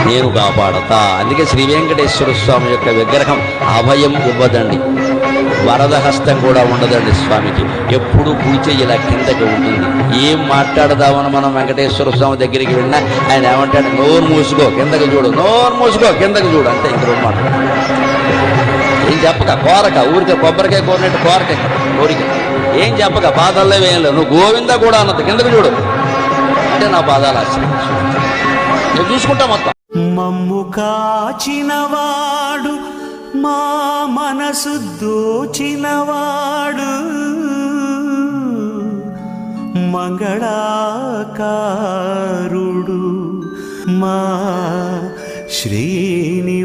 నేను కాపాడతా. అందుకే శ్రీ వెంకటేశ్వర స్వామి యొక్క విగ్రహం అభయం ఇవ్వదండి, వరద హస్తం కూడా ఉండదండి స్వామికి. ఎప్పుడూ పూజ ఇలా కిందకి ఉంటుంది. ఏం మాట్లాడదామని మనం వెంకటేశ్వర స్వామి దగ్గరికి వెళ్ళినా ఆయన ఏమంటాడు, నోరు మూసుకో కిందకి చూడు, నోరు మూసుకో కిందకి చూడు, అంతే. ఇంక రెండు మాట ఏం చెప్పక, కోరక ఊరికే కొబ్బరికాయ కోరినట్టు కోరక, కోరిక ఏం చెప్పక, పాదాల్లో ఏం లేదు, నువ్వు గోవింద కూడా అన్నది, కిందకి చూడు అంటే నా పాదాలు ఆశ్రయించు, నేను చూసుకుంటా మొత్తం. మమ్ము కాచినవాడు, మా మనసు దోచినవాడు, మంగళాకారుడు మా శ్రీనివాసుడు.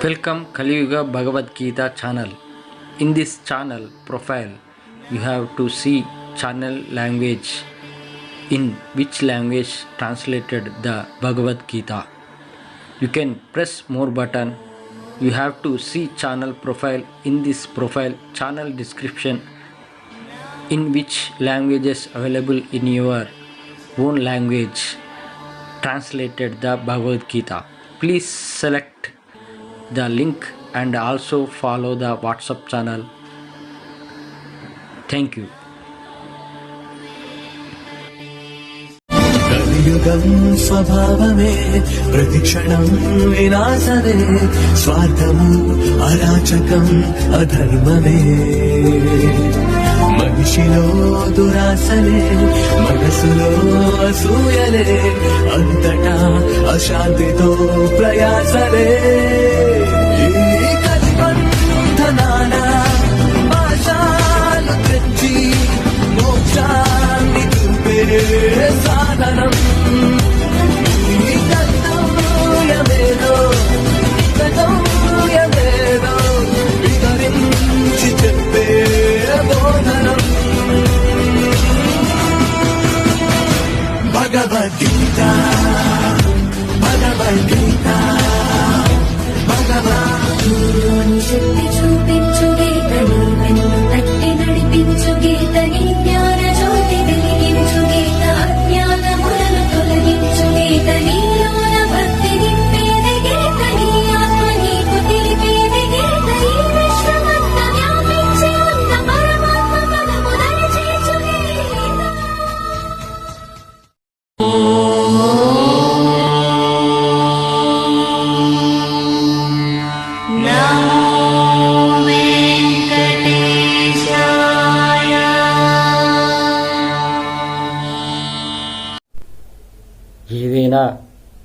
Welcome Kaliyuga Bhagavad Gita channel. In this channel profile, you have to see channel language, in which language translated the Bhagavad Gita. You can press more button. You have to see channel profile. In this profile, channel description, in which languages available in your own language translated the Bhagavad Gita. Please select the link and also follow the WhatsApp channel. Thank you. కలియుగం స్వభావమే ప్రతిక్షణం వినాశమే, స్వార్థము అరాచకం అధర్మమే, మనిషిలో దురాశలే, మనసులో అసూయలే, అంతటా అశాంతితో ప్రయాసలే. ఈ కలిబంధనాల పాశాలు తెంచి మోక్షాన్ని చూపే సాధనం. ఈ కర్తవ్యమేదో కర్తవ్యమేదో వివరించి చెప్పే బోధనం. భగవద్గీత భగవద్గీత భగవాన్ శక్తి చూపించు గీతని, వెన్ను తట్టి నడిపించు గీతని, జ్ఞాన జ్యోతి వెలిగించు గీత, అజ్ఞానములను తొలగించు గీతని, లోన భక్తి నింపేది గీతని, ఆత్మ నీకు తెలిపేది గీత, ఈ విశ్వమంతా వ్యాపించి ఉన్న పరమాత్మ పదములను చేర్చు గీత. ఏదైనా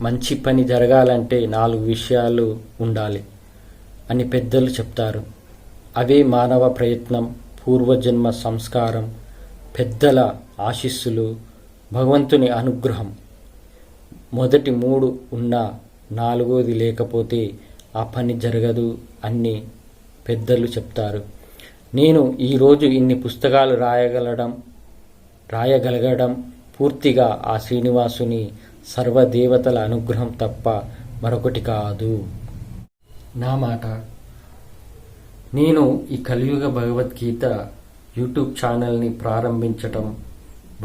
మంచి పని జరగాలంటే 4 విషయాలు ఉండాలి అని పెద్దలు చెప్తారు. అవే మానవ ప్రయత్నం, పూర్వజన్మ సంస్కారం, పెద్దల ఆశీస్సులు, భగవంతుని అనుగ్రహం. మొదటి 3 ఉన్నా 4వది లేకపోతే ఆ పని జరగదు అని పెద్దలు చెప్తారు. నేను ఈరోజు ఇన్ని పుస్తకాలు రాయగలగడం పూర్తిగా ఆ శ్రీనివాసుని సర్వదేవతల అనుగ్రహం తప్ప మరొకటి కాదు. నా మాట. నేను ఈ కలియుగ భగవద్గీత యూట్యూబ్ ఛానల్ని ప్రారంభించటం,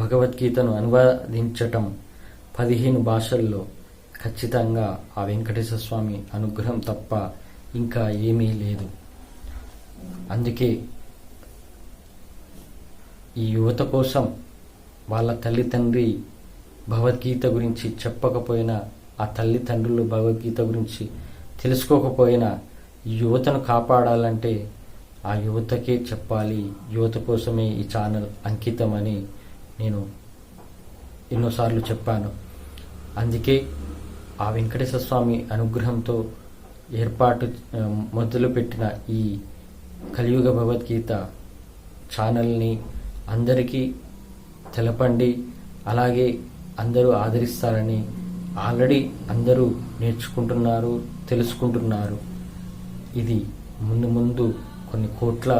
భగవద్గీతను అనువదించటం 15 భాషల్లో ఖచ్చితంగా ఆ వెంకటేశ్వర స్వామి అనుగ్రహం తప్ప ఇంకా ఏమీ లేదు. అందుకే ఈ యువత కోసం వాళ్ళ తల్లిదండ్రి భగవద్గీత గురించి చెప్పకపోయినా, ఆ తల్లిదండ్రులు భగవద్గీత గురించి తెలుసుకోకపోయినా ఈ యువతను కాపాడాలంటే ఆ యువతకే చెప్పాలి. యువత కోసమే ఈ ఛానల్ అంకితమని నేను ఎన్నోసార్లు చెప్పాను. అందుకే ఆ వెంకటేశ్వర స్వామి అనుగ్రహంతో మొదలుపెట్టిన ఈ కలియుగ భగవద్గీత ఛానల్ని అందరికీ తెలపండి. అలాగే అందరూ ఆదరిస్తారని ఆల్రెడీ అందరూ నేర్చుకుంటున్నారు, తెలుసుకుంటున్నారు. ఇది ముందు కొన్ని కోట్ల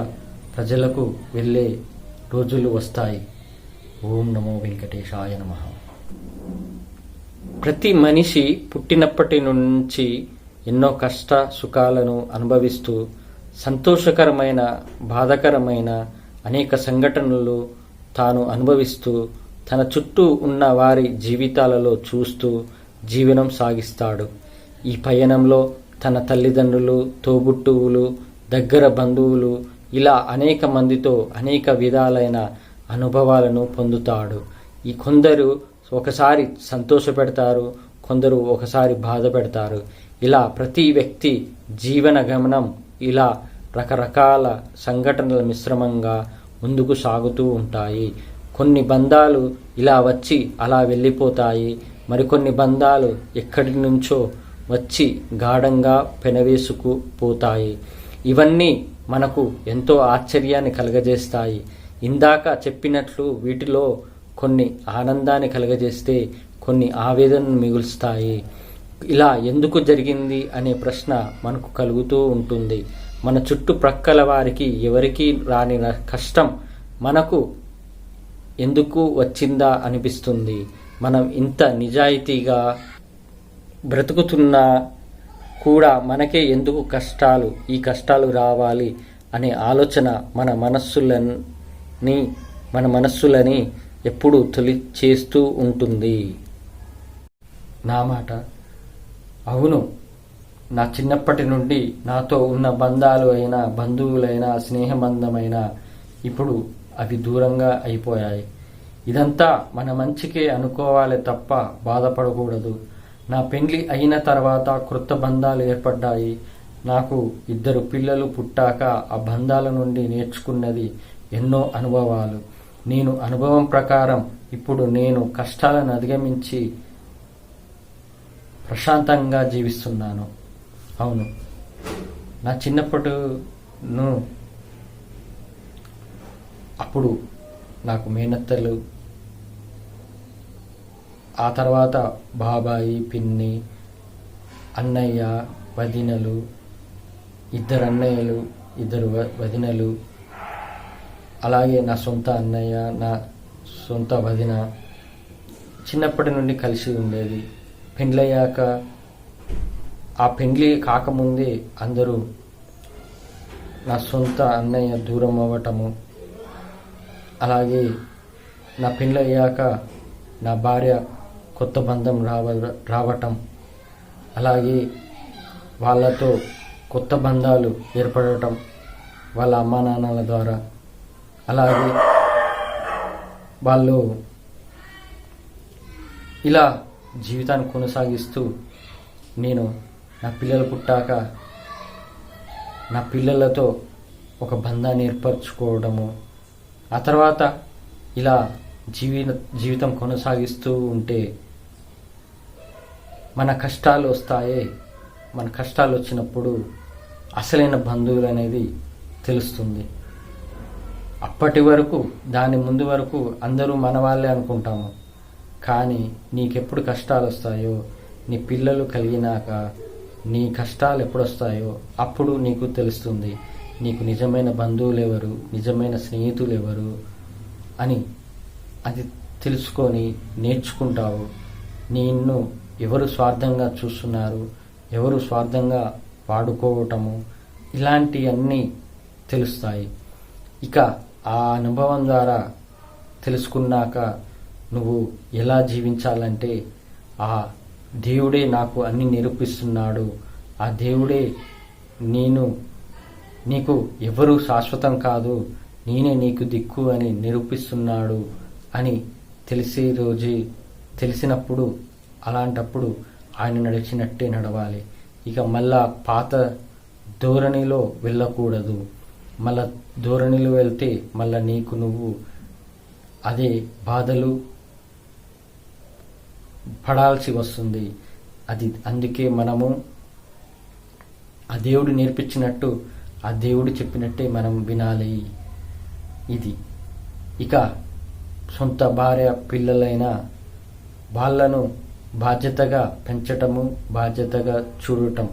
ప్రజలకు వెళ్ళే రోజులు వస్తాయి. ఓం నమో వెంకటేశాయ నమః. ప్రతి మనిషి పుట్టినప్పటి నుంచి ఎన్నో కష్ట సుఖాలను అనుభవిస్తూ సంతోషకరమైన, బాధాకరమైన అనేక సంఘటనలు తాను అనుభవిస్తూ తన చుట్టూ ఉన్న వారి జీవితాలలో చూస్తూ జీవనం సాగిస్తాడు. ఈ పయనంలో తన తల్లిదండ్రులు, తోబుట్టువులు, దగ్గర బంధువులు ఇలా అనేక మందితో అనేక విధాలైన అనుభవాలను పొందుతాడు. ఈ కొందరు ఒకసారి సంతోషపెడతారు, కొందరు ఒకసారి బాధ పెడతారు. ఇలా ప్రతి వ్యక్తి జీవన గమనం ఇలా రకరకాల సంఘటనల మిశ్రమంగా ముందుకు సాగుతూ ఉంటాయి. కొన్ని బంధాలు ఇలా వచ్చి అలా వెళ్ళిపోతాయి. మరికొన్ని బంధాలు ఎక్కడి నుంచో వచ్చి గాఢంగా పెనవేసుకుపోతాయి. ఇవన్నీ మనకు ఎంతో ఆశ్చర్యాన్ని కలగజేస్తాయి. ఇందాక చెప్పినట్లు వీటిలో కొన్ని ఆనందాన్ని కలగజేస్తే కొన్ని ఆవేదనను మిగులుస్తాయి. ఇలా ఎందుకు జరిగింది అనే ప్రశ్న మనకు కలుగుతూ ఉంటుంది. మన చుట్టుప్రక్కల వారికి ఎవరికీ రాని కష్టం మనకు ఎందుకు వచ్చిందా అనిపిస్తుంది. మనం ఇంత నిజాయితీగా బ్రతుకుతున్నా కూడా మనకే ఎందుకు ఈ కష్టాలు రావాలి అనే ఆలోచన మన మనస్సులని ఎప్పుడూ తొలి చేస్తూ ఉంటుంది. నా మాట. అవును, నా చిన్నప్పటి నుండి నాతో ఉన్న బంధాలు అయినా, బంధువులైనా, స్నేహబంధమైనా ఇప్పుడు అవి దూరంగా అయిపోయాయి. ఇదంతా మన మంచికే అనుకోవాలి తప్ప బాధపడకూడదు. నా పెండ్లి అయిన తర్వాత క్రొత్త బంధాలు ఏర్పడ్డాయి. నాకు 2 పిల్లలు పుట్టాక ఆ బంధాల నుండి నేర్చుకున్నది ఎన్నో అనుభవాలు. నేను అనుభవం ప్రకారం ఇప్పుడు నేను కష్టాలను అధిగమించి ప్రశాంతంగా జీవిస్తున్నాను. అవును, నా చిన్నప్పటిను అప్పుడు నాకు మేనత్తలు, ఆ తర్వాత బాబాయి, పిన్ని, అన్నయ్య, వదినలు, 2 అన్నయ్యలు, 2 వదినలు, అలాగే నా సొంత అన్నయ్య, నా సొంత వదిన చిన్నప్పటి నుండి కలిసి ఉండేది. పెండ్లయ్యాక, ఆ పెండ్లి కాకముందే అందరూ నా సొంత అన్నయ్య దూరం అవ్వటము, అలాగే నా పెండ్లయ్యాక నా భార్య కొత్త బంధం రావటం, అలాగే వాళ్ళతో కొత్త బంధాలు ఏర్పడటం వాళ్ళ అమ్మా నాన్నల ద్వారా, అలాగే వాళ్ళు ఇలా జీవితాన్ని కొనసాగిస్తూ నేను నా పిల్లలు పుట్టాక నా పిల్లలతో ఒక బంధాన్ని ఏర్పరచుకోవడము, ఆ తర్వాత ఇలా జీవితం కొనసాగిస్తూ ఉంటే మన కష్టాలు వస్తాయే, మన కష్టాలు వచ్చినప్పుడు అసలైన బంధువులు అనేది తెలుస్తుంది. అప్పటి వరకు, దాని ముందు వరకు అందరూ మన వాళ్ళే అనుకుంటాము. కానీ నీకెప్పుడు కష్టాలు వస్తాయో, నీ పిల్లలు కలిగినాక నీ కష్టాలు ఎప్పుడు వస్తాయో అప్పుడు నీకు తెలుస్తుంది నీకు నిజమైన బంధువులు ఎవరు, నిజమైన స్నేహితులు ఎవరు అని. అది తెలుసుకొని నేర్చుకుంటావు. నిన్ను ఎవరు స్వార్థంగా చూస్తున్నారు, ఎవరు స్వార్థంగా వాడుకోవటము, ఇలాంటివన్నీ తెలుస్తాయి. ఇక ఆ అనుభవం ద్వారా తెలుసుకున్నాక నువ్వు ఎలా జీవించాలంటే, ఆ దేవుడే నాకు అన్ని నిరూపిస్తున్నాడు, ఆ దేవుడే నీకు ఎవరు శాశ్వతం కాదు, నేనే నీకు దిక్కు అని నిరూపిస్తున్నాడు అని తెలిసినప్పుడు అలాంటప్పుడు ఆయన నడిచినట్టే నడవాలి. ఇక మళ్ళా పాత ధోరణిలో వెళ్ళకూడదు. మళ్ళా ధోరణిలో వెళ్తే మళ్ళా నీకు నువ్వు అదే బాధలు పడాల్సి వస్తుంది. అందుకే మనము ఆ దేవుడు నేర్పించినట్టు, ఆ దేవుడు చెప్పినట్టే మనం వినాలి. ఇది ఇక సొంత భార్య పిల్లలైన వాళ్ళను బాధ్యతగా పెంచటము, బాధ్యతగా చూడటం,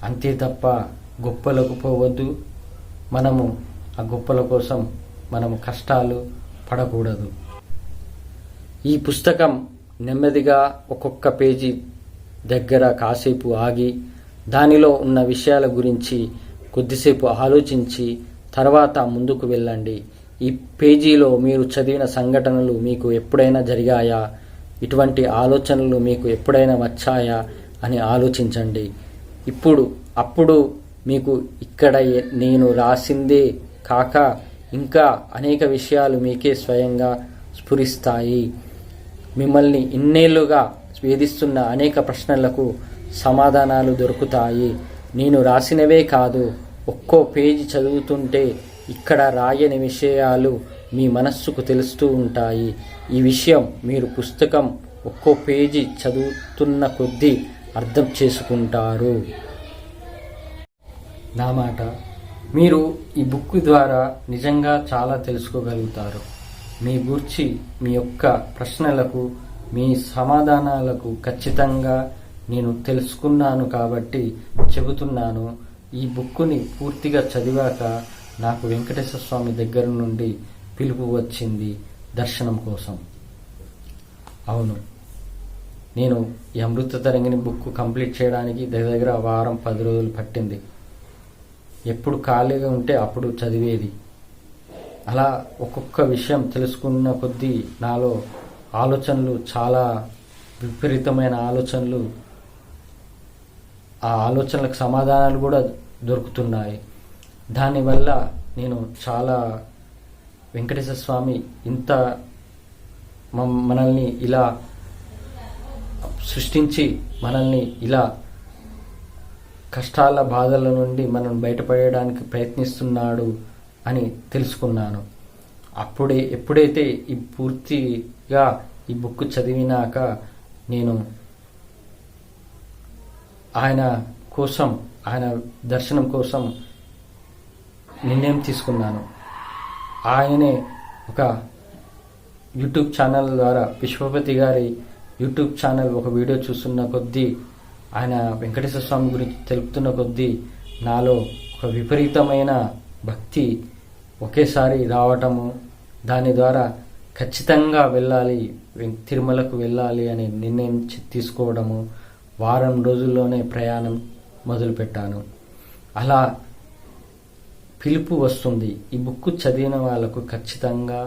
అంతే తప్ప గొప్పలకు పోవద్దు. మనము ఆ గొప్పల కోసం మనము కష్టాలు పడకూడదు. ఈ పుస్తకం నెమ్మదిగా ఒక్కొక్క పేజీ దగ్గర కాసేపు ఆగి దానిలో ఉన్న విషయాల గురించి కొద్దిసేపు ఆలోచించి తర్వాత ముందుకు వెళ్ళండి. ఈ పేజీలో మీరు చదివిన సంఘటనలు మీకు ఎప్పుడైనా జరిగాయా, ఇటువంటి ఆలోచనలు మీకు ఎప్పుడైనా వచ్చాయా అని ఆలోచించండి. అప్పుడు మీకు ఇక్కడ నేను రాసిందే కాక ఇంకా అనేక విషయాలు మీకే స్వయంగా స్ఫురిస్తాయి. మిమ్మల్ని ఇన్నేళ్లుగా వేధిస్తున్న అనేక ప్రశ్నలకు సమాధానాలు దొరుకుతాయి. నేను రాసినవే కాదు, ఒక్కో పేజీ చదువుతుంటే ఇక్కడ రాయని విషయాలు మీ మనస్సుకు తెలుస్తూ ఉంటాయి. ఈ విషయం మీరు పుస్తకం ఒక్కో పేజీ చదువుతున్న కొద్దీ అర్థం చేసుకుంటారు. నా మాట, మీరు ఈ బుక్ ద్వారా నిజంగా చాలా తెలుసుకోగలుగుతారు. మీ గూర్చి మీ యొక్క ప్రశ్నలకు మీ సమాధానాలకు ఖచ్చితంగా నేను తెలుసుకున్నాను కాబట్టి చెబుతున్నాను. ఈ బుక్కుని పూర్తిగా చదివాక నాకు వెంకటేశ్వర స్వామి దగ్గర నుండి పిలుపు వచ్చింది దర్శనం కోసం. అవును, నేను ఈ అమృత తరంగిణి బుక్ కంప్లీట్ చేయడానికి దగ్గర వారం 10 రోజులు పట్టింది. ఎప్పుడు ఖాళీగా ఉంటే అప్పుడు చదివేది. అలా ఒక్కొక్క విషయం తెలుసుకున్న కొద్దీ నాలో ఆలోచనలు, చాలా విపరీతమైన ఆలోచనలు, ఆ ఆలోచనలకు సమాధానాలు కూడా దొరుకుతున్నాయి. దానివల్ల నేను చాలా వెంకటేశ్వర స్వామి ఇంత మనల్ని ఇలా సృష్టించి మనల్ని ఇలా కష్టాల బాధల నుండి మనం బయటపడడానికి ప్రయత్నిస్తున్నాడు అని తెలుసుకున్నాను. ఎప్పుడైతే ఈ పూర్తిగా ఈ బుక్ చదివినాక నేను ఆయన దర్శనం కోసం నిర్ణయం తీసుకున్నాను. ఆయనే ఒక యూట్యూబ్ ఛానల్ ద్వారా, విశ్వపతి గారి యూట్యూబ్ ఛానల్ ఒక వీడియో చూస్తున్న కొద్దీ, ఆయన వెంకటేశ్వర స్వామి గురించి తెలుపుతున్న కొద్దీ నాలో ఒక విపరీతమైన భక్తి ఒకేసారి రావటము, దాని ద్వారా ఖచ్చితంగా వెళ్ళాలి, తిరుమలకు వెళ్ళాలి అనే నిర్ణయం తీసుకోవడము, వారం రోజుల్లోనే ప్రయాణం మొదలుపెట్టాను. అలా పిలుపు వస్తుంది. ఈ బుక్ చదివిన వాళ్ళకు ఖచ్చితంగా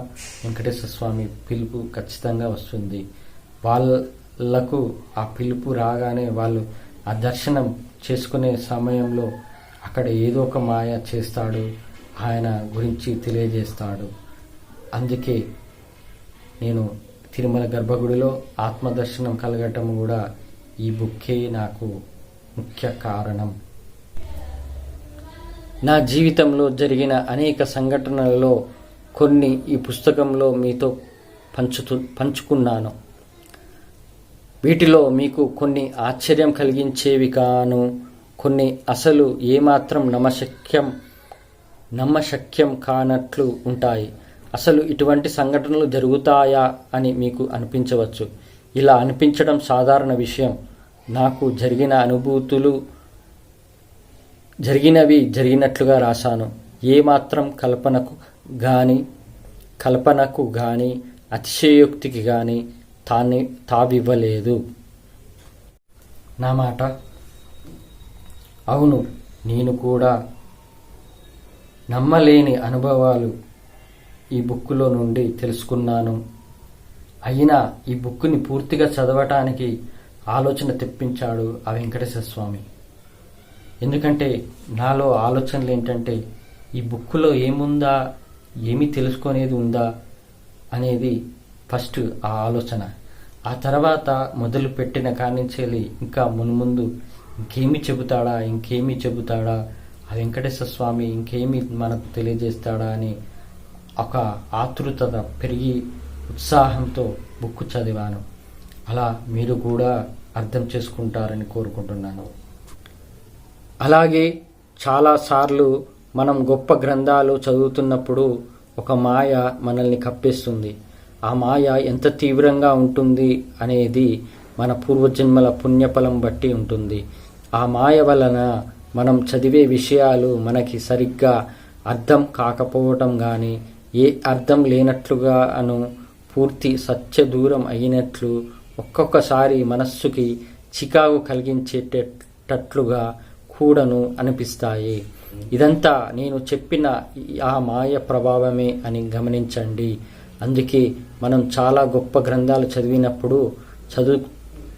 వెంకటేశ్వర స్వామి పిలుపు ఖచ్చితంగా వస్తుంది. వాళ్ళకు ఆ పిలుపు రాగానే వాళ్ళు ఆ దర్శనం చేసుకునే సమయంలో అక్కడ ఏదో ఒక మాయ చేస్తాడు, ఆయన గురించి తెలియజేస్తాడు. అందుకే నేను తిరుమల గర్భగుడిలో ఆత్మదర్శనం కలగటం కూడా ఈ బుక్కే నాకు ముఖ్య కారణం. నా జీవితంలో జరిగిన అనేక సంఘటనలలో కొన్ని ఈ పుస్తకంలో మీతో పంచుకున్నాను. వీటిలో మీకు కొన్ని ఆశ్చర్యం కలిగించేవి కాను, కొన్ని అసలు ఏమాత్రం నమ్మశక్యం కానట్లు ఉంటాయి. అసలు ఇటువంటి సంఘటనలు జరుగుతాయా అని మీకు అనిపించవచ్చు. ఇలా అనిపించడం సాధారణ విషయం. నాకు జరిగిన అనుభూతులు జరిగినవి జరిగినట్లుగా రాశాను. ఏమాత్రం కల్పనకు గాని అతిశయోక్తికి గాని తావివ్వలేదు. నా మాట. అవును, నేను కూడా నమ్మలేని అనుభవాలు ఈ బుక్కులో నుండి తెలుసుకున్నాను. అయినా ఈ బుక్కుని పూర్తిగా చదవటానికి ఆలోచన తెప్పించాడు ఆ వెంకటేశ్వర స్వామి. ఎందుకంటే నాలో ఆలోచనలు ఏంటంటే ఈ బుక్కులో ఏముందా, ఏమి తెలుసుకునేది ఉందా అనేది ఫస్ట్ ఆ ఆలోచన. ఆ తర్వాత మొదలు పెట్టిన కానించేలి ఇంకా మున్ముందు ఇంకేమి చెబుతాడా ఆ వెంకటేశ్వర స్వామి ఇంకేమి మనకు తెలియజేస్తాడా అని ఒక ఆతృతత పెరిగి ఉత్సాహంతో బుక్ చదివాను. అలా మీరు కూడా అర్థం చేసుకుంటారని కోరుకుంటున్నాను. అలాగే చాలాసార్లు మనం గొప్ప గ్రంథాలు చదువుతున్నప్పుడు ఒక మాయ మనల్ని కప్పేస్తుంది. ఆ మాయ ఎంత తీవ్రంగా ఉంటుంది అనేది మన పూర్వజన్మల పుణ్యఫలం బట్టి ఉంటుంది. ఆ మాయ వలన మనం చదివే విషయాలు మనకి సరిగ్గా అర్థం కాకపోవటం కానీ, ఏ అర్థం లేనట్లుగా పూర్తి సత్య దూరం అయినట్లు, ఒక్కొక్కసారి మనస్సుకి చికాకు కలిగించేటట్లుగా కూడాను అనిపిస్తాయి. ఇదంతా నేను చెప్పిన ఆ మాయ ప్రభావమే అని గమనించండి. అందుకే మనం చాలా గొప్ప గ్రంథాలు చదివినప్పుడు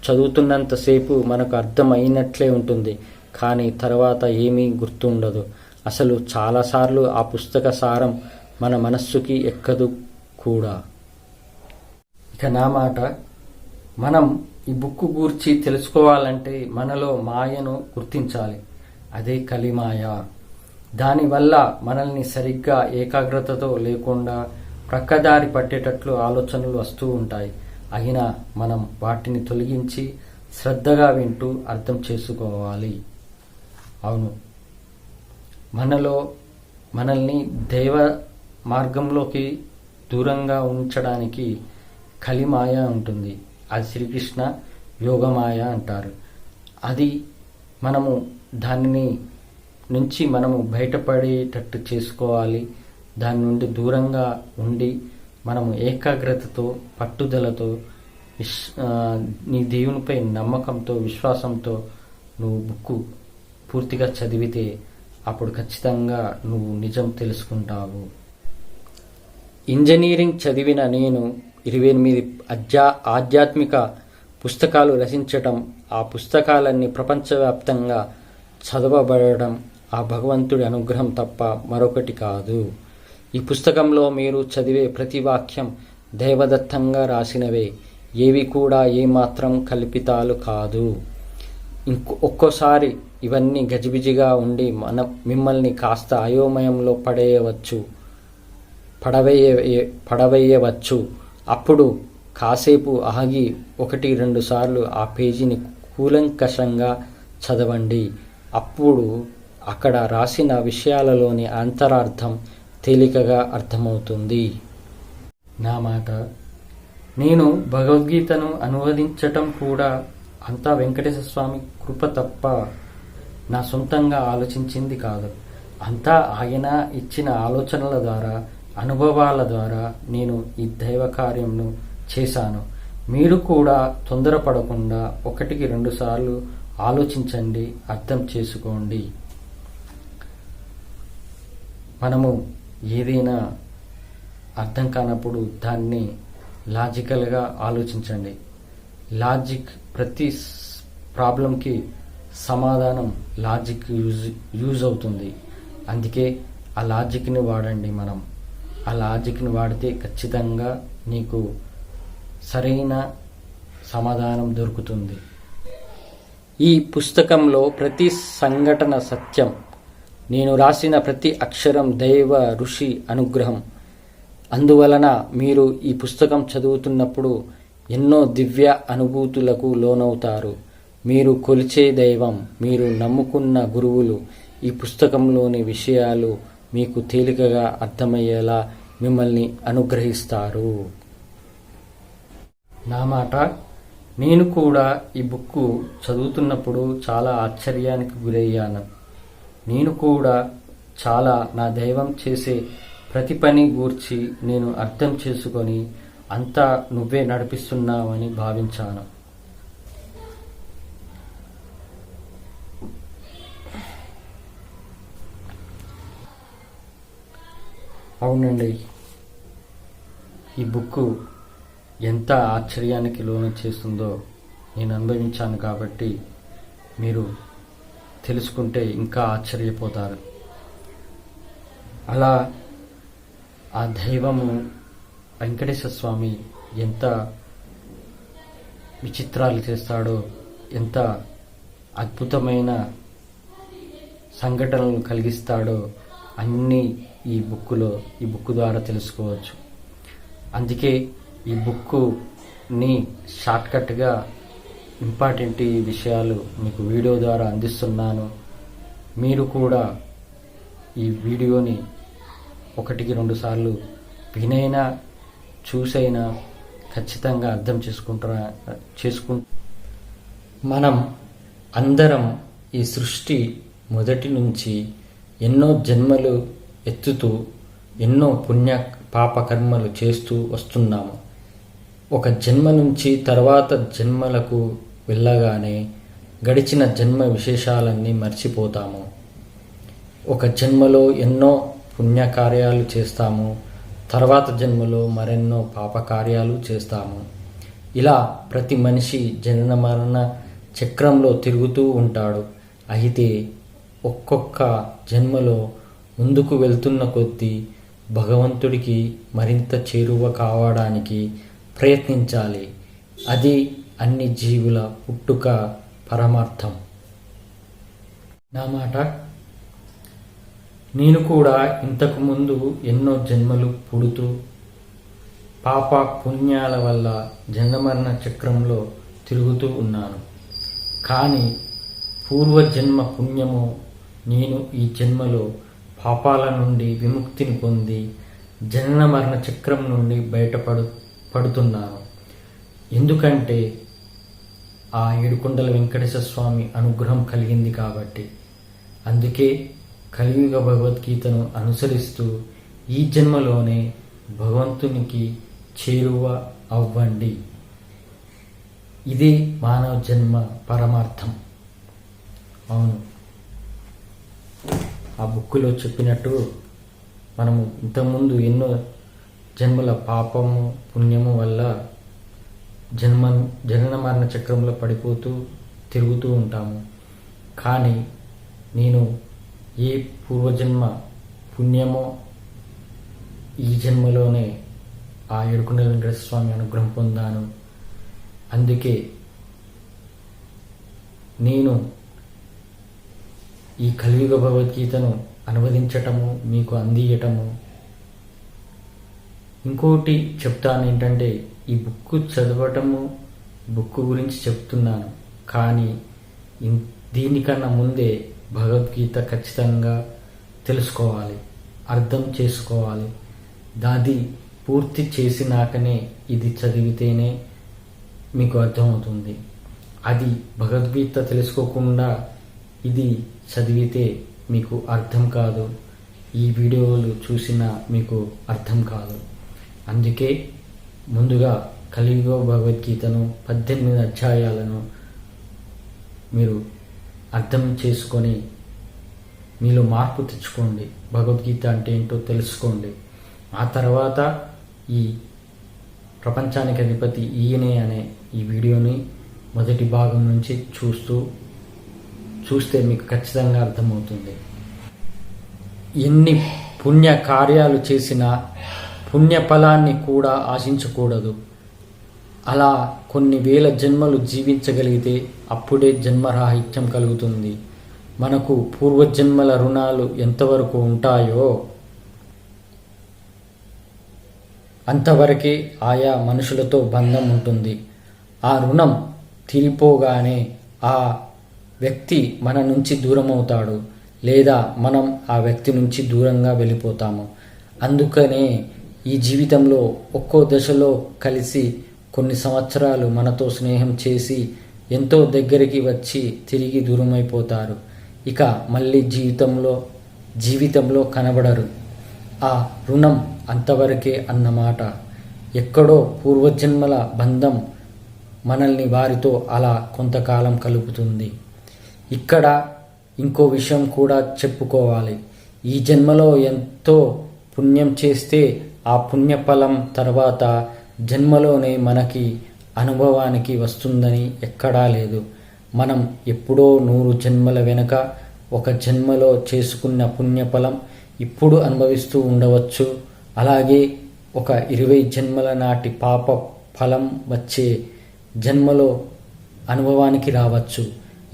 చదువుతున్నంతసేపు మనకు అర్థం అయినట్లే ఉంటుంది, కానీ తర్వాత ఏమీ గుర్తుండదు. అసలు చాలాసార్లు ఆ పుస్తక సారం మన మనస్సుకి ఎక్కదు కూడా. ఇక నా మాట. మనం ఈ బుక్ గూర్చి తెలుసుకోవాలంటే మనలో మాయను గుర్తించాలి. అదే కలిమాయ. దానివల్ల మనల్ని సరిగ్గా ఏకాగ్రతతో లేకుండా ప్రక్కదారి పట్టేటట్లు ఆలోచనలు వస్తూ ఉంటాయి. అయినా మనం వాటిని తొలగించి శ్రద్ధగా వింటూ అర్థం చేసుకోవాలి. అవును, మనల్ని దైవ మార్గంలోకి దూరంగా ఉంచడానికి కలిమాయ ఉంటుంది. అది శ్రీకృష్ణ యోగమాయ అంటారు. అది మనము దానిని నుంచి మనము బయటపడేటట్టు చేసుకోవాలి. దాని నుండి దూరంగా ఉండి మనము ఏకాగ్రతతో, పట్టుదలతో, నీ దేవునిపై నమ్మకంతో, విశ్వాసంతో నువ్వు బుక్కు పూర్తిగా చదివితే అప్పుడు ఖచ్చితంగా నువ్వు నిజం తెలుసుకుంటావు. ఇంజనీరింగ్ చదివిన నేను 28 ఆధ్యాత్మిక పుస్తకాలు రచించటం, ఆ పుస్తకాలన్నీ ప్రపంచవ్యాప్తంగా చదవబడడం ఆ భగవంతుడి అనుగ్రహం తప్ప మరొకటి కాదు. ఈ పుస్తకంలో మీరు చదివే ప్రతి వాక్యం దైవదత్తంగా రాసినవే. ఏవి కూడా ఏమాత్రం కల్పితాలు కాదు. ఒక్కోసారి ఇవన్నీ గజిబిజిగా ఉండి మిమ్మల్ని కాస్త అయోమయంలో పడవేయవచ్చు. అప్పుడు కాసేపు ఆగి 1-2 సార్లు ఆ పేజీని కూలంకషంగా చదవండి. అప్పుడు అక్కడ రాసిన విషయాలలోని అంతరార్థం తేలికగా అర్థమవుతుంది. నా మాట. నేను భగవద్గీతను అనువదించటం కూడా అంతా వెంకటేశ్వర స్వామి కృప తప్ప నా సొంతంగా ఆలోచించింది కాదు. అంతా ఆయన ఇచ్చిన ఆలోచనల ద్వారా, అనుభవాల ద్వారా నేను ఈ దైవ కార్యంను చేశాను. మీరు కూడా తొందరపడకుండా 1-2 సార్లు ఆలోచించండి, అర్థం చేసుకోండి. మనము ఏదైనా అర్థం కానప్పుడు దాన్ని లాజికల్గా ఆలోచించండి. లాజిక్ ప్రతి ప్రాబ్లంకి సమాధానం లాజిక్ యూజ్ అవుతుంది. అందుకే ఆ లాజిక్ని వాడండి. మనం ఆ లాజిక్ని వాడితే ఖచ్చితంగా నీకు సరైన సమాధానం దొరుకుతుంది. ఈ పుస్తకంలో ప్రతి సంఘటన సత్యం. నేను రాసిన ప్రతి అక్షరం దైవ ఋషి అనుగ్రహం. అందువలన మీరు ఈ పుస్తకం చదువుతున్నప్పుడు ఎన్నో దివ్య అనుభూతులకు లోనవుతారు. మీరు కొలిచే దైవం, మీరు నమ్ముకున్న గురువులు ఈ పుస్తకంలోని విషయాలు మీకు తేలికగా అర్థమయ్యేలా మిమ్మల్ని అనుగ్రహిస్తారు. నా మాట, నేను కూడా ఈ బుక్ చదువుతున్నప్పుడు చాలా ఆశ్చర్యానికి గురయ్యాను. నేను కూడా చాలా నా దైవం చేసే ప్రతి పని గూర్చి నేను అర్థం చేసుకొని అంతా నువ్వే నడిపిస్తున్నావని భావించాను. అవునండి, ఈ బుక్ ఎంత ఆశ్చర్యానికి లోను చేస్తుందో నేను అనుభవించాను కాబట్టి మీరు తెలుసుకుంటే ఇంకా ఆశ్చర్యపోతారు. అలా ఆ దైవము వెంకటేశ్వర స్వామి ఎంత విచిత్రాలు చేస్తాడో, ఎంత అద్భుతమైన సంఘటనలు కలిగిస్తాడో అన్నీ ఈ బుక్ ద్వారా తెలుసుకోవచ్చు. అందుకే ఈ బుక్ని షార్ట్కట్గా ఇంపార్టెంట్ విషయాలు మీకు వీడియో ద్వారా అందిస్తున్నాను. మీరు కూడా ఈ వీడియోని 1-2 సార్లు వినైనా చూసైనా ఖచ్చితంగా అర్థం మనం అందరం ఈ సృష్టి మొదటి నుంచి ఎన్నో జన్మలు ఎత్తుతూ ఎన్నో పుణ్య పాప కర్మలు చేస్తూ వస్తున్నాము. ఒక జన్మ నుంచి తర్వాత జన్మలకు వెళ్ళగానే గడిచిన జన్మ విశేషాలన్నీ మర్చిపోతాము. ఒక జన్మలో ఎన్నో పుణ్యకార్యాలు చేస్తాము, తర్వాత జన్మలో మరెన్నో పాపకార్యాలు చేస్తాము. ఇలా ప్రతి మనిషి జనన మరణ చక్రంలో తిరుగుతూ ఉంటాడు. అయితే ఒక్కొక్క జన్మలో ముందుకు వెళ్తున్న కొద్దీ భగవంతుడికి మరింత చేరువ కావడానికి ప్రయత్నించాలి. అది అన్ని జీవుల పుట్టుక పరమార్థం. నా మాట, నేను కూడా ఇంతకుముందు ఎన్నో జన్మలు పుడుతూ పాప పుణ్యాల వల్ల జన్మమరణ చక్రంలో తిరుగుతూ ఉన్నాను. కానీ పూర్వజన్మ పుణ్యము నేను ఈ జన్మలో పాపాల నుండి విముక్తిని పొంది జనన మరణ చక్రం నుండి బయటపడుతున్నాను. ఎందుకంటే ఆ ఏడుకొండల వెంకటేశ్వర స్వామి అనుగ్రహం కలిగింది కాబట్టి. అందుకే కలియుగ భగవద్గీతను అనుసరిస్తూ ఈ జన్మలోనే భగవంతునికి చేరువ అవ్వండి. ఇదే మానవ జన్మ పరమార్థం. అవును, ఆ బుక్కులో చెప్పినట్టు మనము ఇంతకుముందు ఎన్నో జన్మల పాపము పుణ్యము వల్ల జనన మరణ చక్రంలో పడిపోతూ తిరుగుతూ ఉంటాము. కానీ నేను ఏ పూర్వజన్మ పుణ్యమో ఈ జన్మలోనే ఆ ఏడుకొండల వెంకటేశ్వర స్వామి అనుగ్రహం పొందాను. అందుకే నేను ఈ కలియుగ భగవద్గీతను అనువదించటము, మీకు అందియటము. ఇంకోటి చెప్తాను ఏంటంటే, ఈ బుక్ చదవటము, బుక్ గురించి చెప్తున్నాను, కానీ దీనికన్నా ముందే భగవద్గీత ఖచ్చితంగా తెలుసుకోవాలి, అర్థం చేసుకోవాలి. దాది పూర్తి చేసినాకనే ఇది చదివితేనే మీకు అర్థమవుతుంది. అది భగవద్గీత తెలుసుకోకుండా ఇది చదివితే మీకు అర్థం కాదు, ఈ వీడియోలు చూసినా మీకు అర్థం కాదు. అందుకే ముందుగా కలియుగ భగవద్గీతను 18 అధ్యాయాలను మీరు అర్థం చేసుకొని మీలో మార్పు తెచ్చుకోండి. భగవద్గీత అంటే ఏంటో తెలుసుకోండి. ఆ తర్వాత ఈ ప్రపంచానికి అధిపతి ఈయనే అనే ఈ వీడియోని మొదటి భాగం నుంచి చూస్తే మీకు ఖచ్చితంగా అర్థమవుతుంది. ఎన్ని పుణ్య కార్యాలు చేసినా పుణ్య ఫలాన్ని కూడా ఆశించకూడదు. అలా కొన్ని వేల జన్మలు జీవించగలిగితే అప్పుడే జన్మరాహిత్యం కలుగుతుంది. మనకు పూర్వజన్మల రుణాలు ఎంతవరకు ఉంటాయో అంతవరకే ఆయా మనుషులతో బంధం ఉంటుంది. ఆ రుణం తీరిపోగానే ఆ వ్యక్తి మన నుంచి దూరం అవుతాడు, లేదా మనం ఆ వ్యక్తి నుంచి దూరంగా వెళ్ళిపోతాము. అందుకనే ఈ జీవితంలో ఒక్కో దశలో కలిసి కొన్ని సంవత్సరాలు మనతో స్నేహం చేసి ఎంతో దగ్గరికి వచ్చి తిరిగి దూరమైపోతారు. ఇక మళ్ళీ జీవితంలో కనబడరు. ఆ రుణం అంతవరకే అన్నమాట. ఎక్కడో పూర్వజన్మల బంధం మనల్ని వారితో అలా కొంతకాలం కలుపుతుంది. ఇక్కడ ఇంకో విషయం కూడా చెప్పుకోవాలి. ఈ జన్మలో ఎంతో పుణ్యం చేస్తే ఆ పుణ్యఫలం తర్వాత జన్మలోనే మనకి అనుభవానికి వస్తుందని ఎక్కడా లేదు. మనం ఎప్పుడో 100 జన్మల వెనుక ఒక జన్మలో చేసుకున్న పుణ్యఫలం ఇప్పుడు అనుభవిస్తూ ఉండవచ్చు. అలాగే ఒక 20 జన్మల నాటి పాప ఫలం వచ్చే జన్మలో అనుభవానికి రావచ్చు.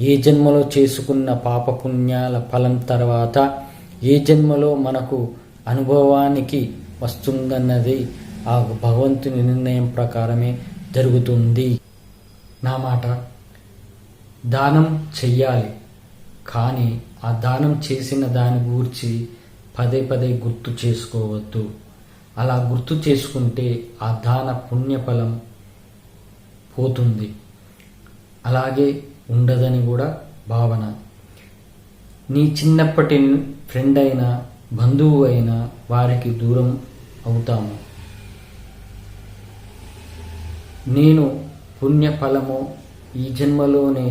ఏ జన్మలో చేసుకున్న పాప పుణ్యాల ఫలం తర్వాత ఏ జన్మలో మనకు అనుభవానికి వస్తుందన్నది ఆ భగవంతుని నిర్ణయం ప్రకారమే జరుగుతుంది. నా మాట, దానం చెయ్యాలి, కానీ ఆ దానం చేసిన దాని గురించి పదే పదే గుర్తు చేసుకోవద్దు. అలా గుర్తు చేసుకుంటే ఆ దాన పుణ్యఫలం పోతుంది. అలాగే ఉండదని కూడా భావన. నీ చిన్నప్పటి ఫ్రెండ్ అయినా బంధువు అయినా వారికి దూరం అవుతాము. నేను పుణ్యఫలమో ఈ జన్మలోనే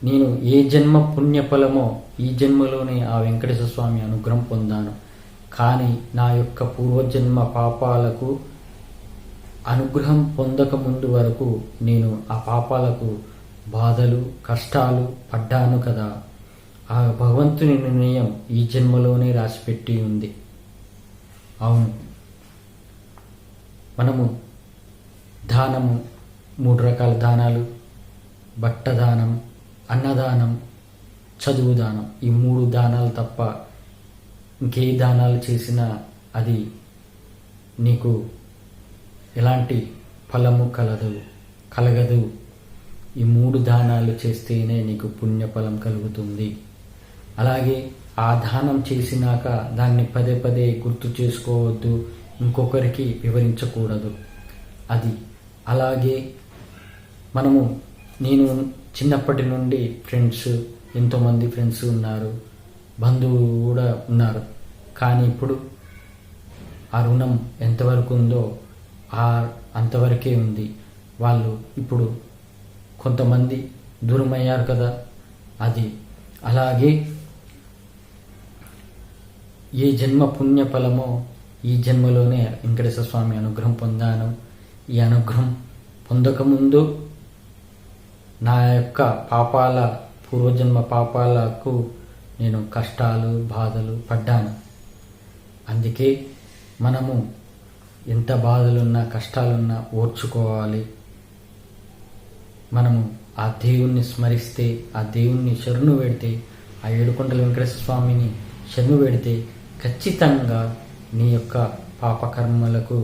నేను ఏ జన్మ పుణ్యఫలమో ఈ జన్మలోనే ఆ వెంకటేశ్వర స్వామి అనుగ్రహం పొందాను. కానీ నా యొక్క పూర్వజన్మ పాపాలకు అనుగ్రహం పొందక ముందు వరకు నేను ఆ పాపాలకు బాధలు కష్టాలు పడ్డాను కదా. ఆ భగవంతుని నిర్ణయం ఈ జన్మలోనే రాసిపెట్టి ఉంది. అవును, మనము దానము 3 రకాల దానాలు: బట్ట దానం, అన్నదానం, చదువు దానం. ఈ 3 దానాలు తప్ప ఇంకే దానాలు చేసినా అది నీకు ఎలాంటి ఫలము కలగదు. ఈ 3 దానాలు చేస్తేనే నీకు పుణ్యఫలం కలుగుతుంది. అలాగే ఆ దానం చేసినాక దాన్ని పదే పదే గుర్తు చేసుకోవద్దు, ఇంకొకరికి వివరించకూడదు. అది అలాగే నేను చిన్నప్పటి నుండి ఎంతోమంది ఫ్రెండ్స్ ఉన్నారు, బంధువులు కూడా ఉన్నారు. కానీ ఇప్పుడు ఆ రుణం ఎంతవరకు ఉందో అంతవరకే ఉంది. వాళ్ళు ఇప్పుడు కొంతమంది దూరమయ్యారు కదా. అది అలాగే ఏ జన్మ పుణ్య ఫలమో ఈ జన్మలోనే వెంకటేశ్వర స్వామి అనుగ్రహం పొందాను. ఈ అనుగ్రహం పొందకముందు నా యొక్క పూర్వజన్మ పాపాలకు నేను కష్టాలు బాధలు పడ్డాను. అందుకే మనము ఎంత బాధలున్నా కష్టాలున్నా ఓర్చుకోవాలి. మనము ఆ దేవుణ్ణి స్మరిస్తే, ఆ దేవుణ్ణి శరణు పెడితే, ఆ ఏడుకొండల వెంకటేశ్వర స్వామిని శరణు పెడితే ఖచ్చితంగా నీ యొక్క పాపకర్మలకు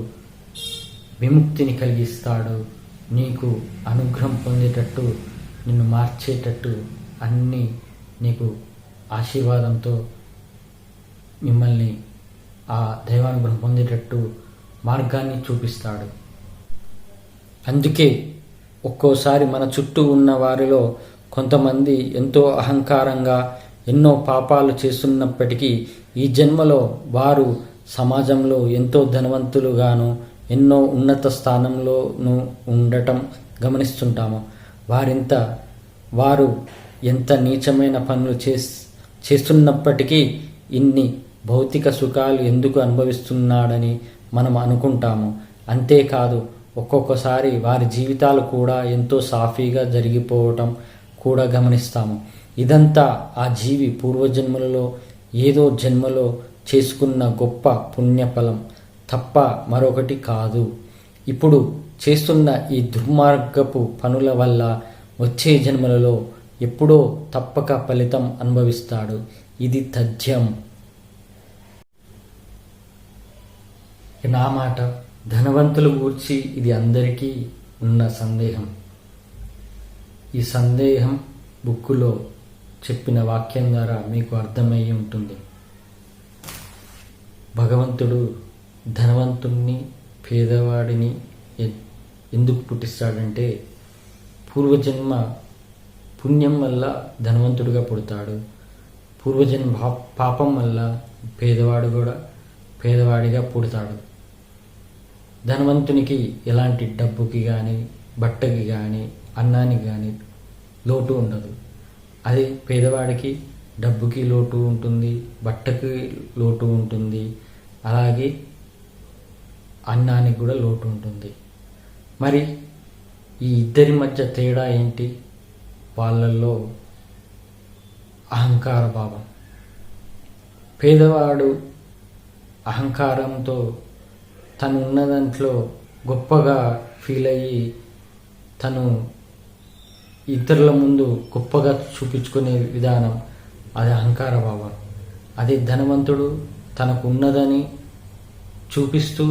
విముక్తిని కలిగిస్తాడు. నీకు అనుగ్రహం పొందేటట్టు, నిన్ను మార్చేటట్టు, అన్నీ నీకు ఆశీర్వాదంతో మిమ్మల్ని ఆ దైవానుగ్రహం పొందేటట్టు మార్గాన్ని చూపిస్తాడు. అందుకే ఒక్కోసారి మన చుట్టూ ఉన్న వారిలో కొంతమంది ఎంతో అహంకారంగా ఎన్నో పాపాలు చేస్తున్నప్పటికీ ఈ జన్మలో వారు సమాజంలో ఎంతో ధనవంతులుగాను ఎన్నో ఉన్నత స్థానంలోనూ ఉండటం గమనిస్తుంటాము. వారు ఎంత నీచమైన పనులు చేస్తున్నప్పటికీ ఇన్ని భౌతిక సుఖాలు ఎందుకు అనుభవిస్తున్నాడని మనం అనుకుంటాము. అంతేకాదు, ఒక్కొక్కసారి వారి జీవితాలు కూడా ఎంతో సాఫీగా జరిగిపోవటం కూడా గమనిస్తాము. ఇదంతా ఆ జీవి పూర్వజన్మలలో ఏదో జన్మలో చేసుకున్న గొప్ప పుణ్యఫలం తప్ప మరొకటి కాదు. ఇప్పుడు చేస్తున్న ఈ దుర్మార్గపు పనుల వల్ల వచ్చే జన్మలలో ఎప్పుడో తప్పక ఫలితం అనుభవిస్తాడు. ఇది తథ్యం. నా మాట, ధనవంతుల గూర్చి ఇది అందరికీ ఉన్న సందేహం. ఈ సందేహం బుక్కులో చెప్పిన వాక్యం ద్వారా మీకు అర్థమయ్యి ఉంటుంది. భగవంతుడు ధనవంతుణ్ణి పేదవాడిని ఎందుకు పుట్టిస్తాడంటే పూర్వజన్మ పుణ్యం వల్ల ధనవంతుడిగా పుడతాడు, పూర్వజన్మ పాపం వల్ల పేదవాడు కూడా పేదవాడిగా పుడతాడు. ధనవంతునికి ఎలాంటి డబ్బుకి కానీ బట్టకి కానీ అన్నానికి కానీ లోటు ఉండదు. అదే పేదవాడికి డబ్బుకి లోటు ఉంటుంది, బట్టకి లోటు ఉంటుంది, అలాగే అన్నానికి కూడా లోటు ఉంటుంది. మరి ఈ ఇద్దరి మధ్య తేడా ఏంటి? వాళ్ళల్లో అహంకార భావం. పేదవాడు అహంకారంతో తను ఉన్న దాంట్లో గొప్పగా ఫీల్ అయ్యి తను ఇతరుల ముందు గొప్పగా చూపించుకునే విధానం అది అహంకార భావం. అదే ధనవంతుడు తనకు ఉన్నదని చూపిస్తూ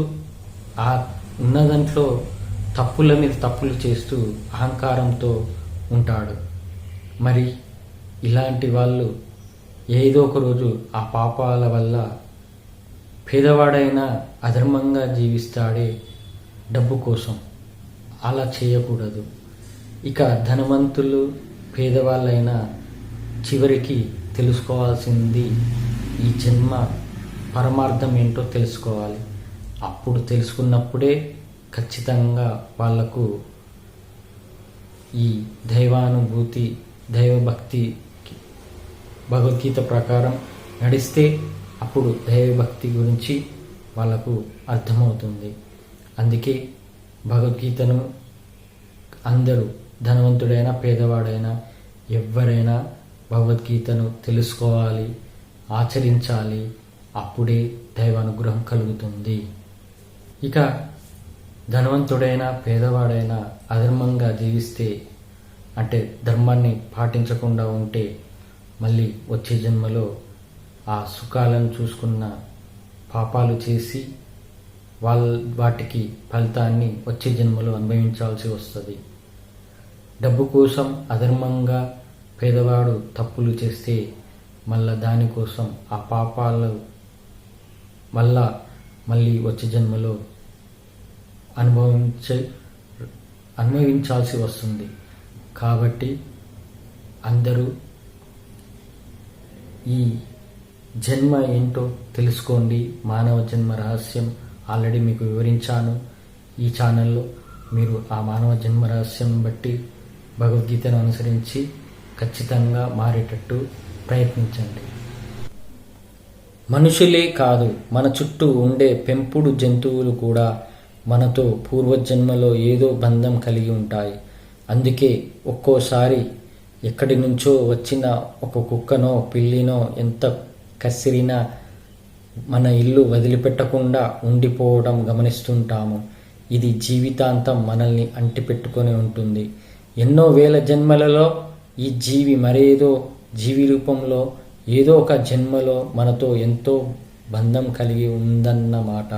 ఆ ఉన్న దాంట్లో తప్పుల మీద తప్పులు చేస్తూ అహంకారంతో ఉంటాడు. మరి ఇలాంటి వాళ్ళు ఏదో ఒక రోజు ఆ పాపాల వల్ల పేదవాడైనా అధర్మంగా జీవిస్తాడే డబ్బు కోసం. అలా చేయకూడదు. ఇక ధనవంతులు పేదవాళ్ళైనా చివరికి తెలుసుకోవాల్సింది ఈ జన్మ పరమార్థం ఏంటో తెలుసుకోవాలి. అప్పుడు తెలుసుకున్నప్పుడే ఖచ్చితంగా వాళ్లకు ఈ దైవానుభూతి దైవభక్తి భగవద్గీత ప్రకారం నడిస్తే అప్పుడు దైవభక్తి గురించి వాళ్ళకు అర్థమవుతుంది. అందుకే భగవద్గీతను అందరూ ధనవంతుడైనా పేదవాడైనా ఎవరైనా భగవద్గీతను తెలుసుకోవాలి, ఆచరించాలి. అప్పుడే దైవానుగ్రహం కలుగుతుంది. ఇక ధనవంతుడైనా పేదవాడైనా అధర్మంగా జీవిస్తే అంటే ధర్మాన్ని పాటించకుండా ఉంటే మళ్ళీ వచ్చే జన్మలో ఆ సుఖాలను చూసుకున్న పాపాలు చేసి వాటికి ఫలితాన్ని వచ్చే జన్మలో అనుభవించాల్సి వస్తుంది. డబ్బు కోసం అధర్మంగా పేదవాడు తప్పులు చేస్తే మళ్ళా దానికోసం ఆ పాపాలు మళ్ళీ వచ్చే జన్మలో అనుభవించాల్సి వస్తుంది. కాబట్టి అందరూ ఈ జన్మ ఏంటో తెలుసుకోండి. మానవ జన్మ రహస్యం ఆల్రెడీ మీకు వివరించాను ఈ ఛానల్లో. మీరు ఆ మానవ జన్మ రహస్యం బట్టి భగవద్గీతను అనుసరించి ఖచ్చితంగా మారేటట్టు ప్రయత్నించండి. మనుషులే కాదు, మన చుట్టూ ఉండే పెంపుడు జంతువులు కూడా మనతో పూర్వజన్మలో ఏదో బంధం కలిగి ఉంటాయి. అందుకే ఒక్కోసారి ఎక్కడి నుంచో వచ్చిన ఒక కుక్కనో పిల్లినో ఎంత కసిరినా మన ఇల్లు వదిలిపెట్టకుండా ఉండిపోవడం గమనిస్తుంటాము. ఇది జీవితాంతం మనల్ని అంటిపెట్టుకొని ఉంటుంది. ఎన్నో వేల జన్మలలో ఈ జీవి మరేదో జీవి రూపంలో ఏదో ఒక జన్మలో మనతో ఎంతో బంధం కలిగి ఉందన్నమాట.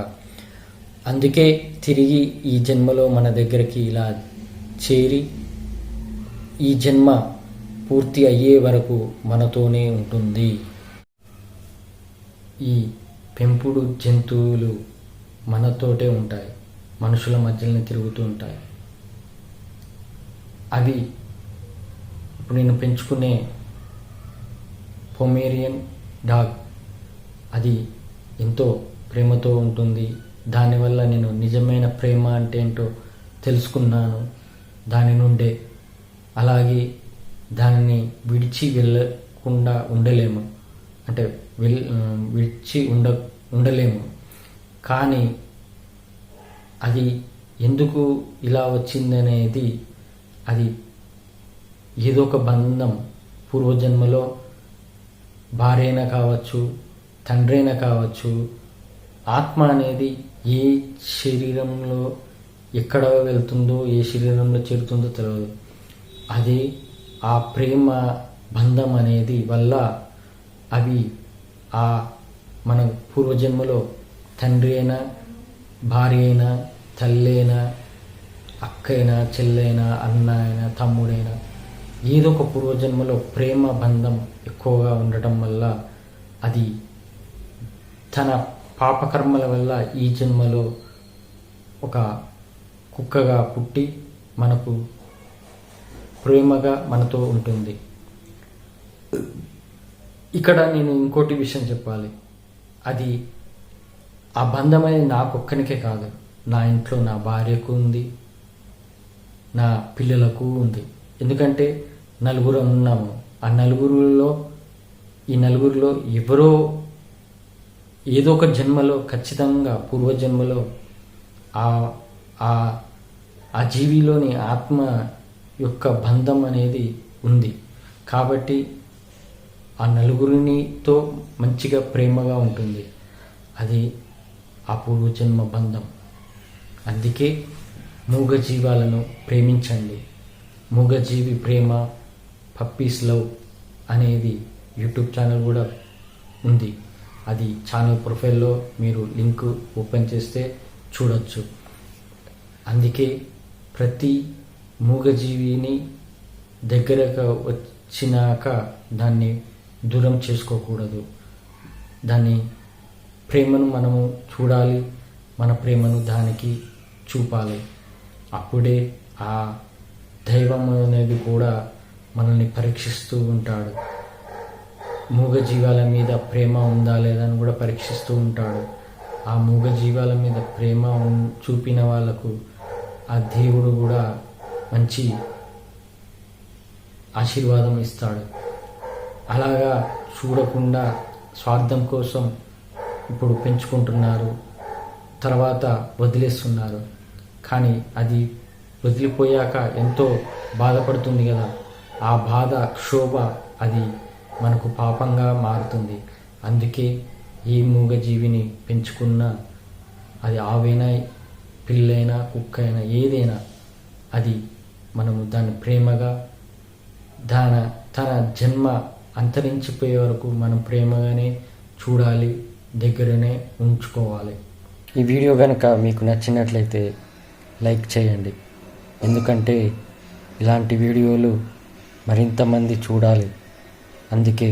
అందుకే తిరిగి ఈ జన్మలో మన దగ్గరికి ఇలా చేరి ఈ జన్మ పూర్తి అయ్యే వరకు మనతోనే ఉంటుంది. ఈ పెంపుడు జంతువులు మనతోటే ఉంటాయి, మనుషుల మధ్యలోనే తిరుగుతూ ఉంటాయి. అవి ఇప్పుడు నేను పెంచుకునే పొమేరియన్ డాగ్ అది ఎంతో ప్రేమతో ఉంటుంది. దానివల్ల నేను నిజమైన ప్రేమ అంటే ఏంటో తెలుసుకున్నాను దాని నుండే. అలాగే దానిని విడిచి వెళ్ళకుండా ఉండలేము, అంటే విడిచి ఉండలేము. కానీ అది ఎందుకు ఇలా వచ్చిందనేది అది ఏదో ఒక బంధం పూర్వజన్మలో భార్యైనా కావచ్చు, తండ్రైనా కావచ్చు. ఆత్మ అనేది ఏ శరీరంలో ఎక్కడ వెళ్తుందో ఏ శరీరంలో చేరుతుందో తెలియదు. అదే ఆ ప్రేమ బంధం అనేది వల్ల అవి ఆ మన పూర్వజన్మలో తండ్రి అయినా భార్య అయినా తల్లి అయినా అక్క అయినా చెల్లైనా అన్న అయినా తమ్ముడైనా ఏదో ఒక పూర్వజన్మలో ప్రేమ బంధం ఎక్కువగా ఉండటం వల్ల అది తన పాపకర్మల వల్ల ఈ జన్మలో ఒక కుక్కగా పుట్టి మనకు ప్రేమగా మనతో ఉంటుంది. ఇక్కడ నేను ఇంకోటి విషయం చెప్పాలి. అది ఆ బంధం అనేది నాకొక్కనికే కాదు, నా ఇంట్లో నా భార్యకు ఉంది, నా పిల్లలకు ఉంది. ఎందుకంటే నలుగురం ఉన్నాము. ఆ ఈ నలుగురిలో ఎవరో ఏదో ఒక జన్మలో ఖచ్చితంగా పూర్వజన్మలో ఆ జీవిలోని ఆత్మ యొక్క బంధం అనేది ఉంది. కాబట్టి ఆ నలుగురినితో మంచిగా ప్రేమగా ఉంటుంది. అది ఆ పూర్వజన్మ బంధం. అందుకే మూగజీవాలను ప్రేమించండి. మూగజీవి ప్రేమ పప్పీస్ లవ్ అనేది యూట్యూబ్ ఛానల్ కూడా ఉంది. అది ఛానల్ ప్రొఫైల్లో మీరు లింక్ ఓపెన్ చేస్తే చూడొచ్చు. అందుకే ప్రతి మూగజీవిని దగ్గరకు వచ్చినాక దాన్ని దూరం చేసుకోకూడదు. దాని ప్రేమను మనము చూడాలి, మన ప్రేమను దానికి చూపాలి. అప్పుడే ఆ దైవం అనేది కూడా మనల్ని పరీక్షిస్తూ ఉంటాడు. మూగజీవాల మీద ప్రేమ ఉందా లేదా అని కూడా పరీక్షిస్తూ ఉంటాడు. ఆ మూగజీవాల మీద ప్రేమ చూపిన వాళ్ళకు ఆ దేవుడు కూడా మంచి ఆశీర్వాదం ఇస్తాడు. అలాగా చూడకుండా స్వార్థం కోసం ఇప్పుడు పెంచుకుంటున్నారు, తర్వాత వదిలేస్తున్నారు. కానీ అది వదిలిపోయాక ఎంతో బాధపడుతుంది కదా. ఆ బాధ క్షోభ అది మనకు పాపంగా మారుతుంది. అందుకే ఏ మూగజీవిని పెంచుకున్నా, అది ఆవైనా పిల్లైనా కుక్క అయినా ఏదైనా, అది మనము దాన్ని ప్రేమగా తన జన్మ అంతరించిపోయే వరకు మనం ప్రేమగానే చూడాలి, దగ్గరనే ఉంచుకోవాలి. ఈ వీడియో కనుక మీకు నచ్చినట్లయితే లైక్ చేయండి. ఎందుకంటే ఇలాంటి వీడియోలు మరింతమంది చూడాలి. అందుకే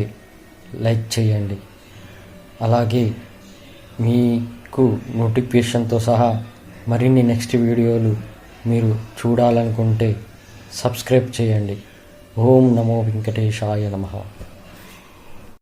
లైక్ చేయండి. అలాగే మీకు నోటిఫికేషన్తో సహా మరిన్ని నెక్స్ట్ వీడియోలు మీరు చూడాలనుకుంటే సబ్స్క్రైబ్ చేయండి. ఓం నమో వెంకటేశాయ నమః.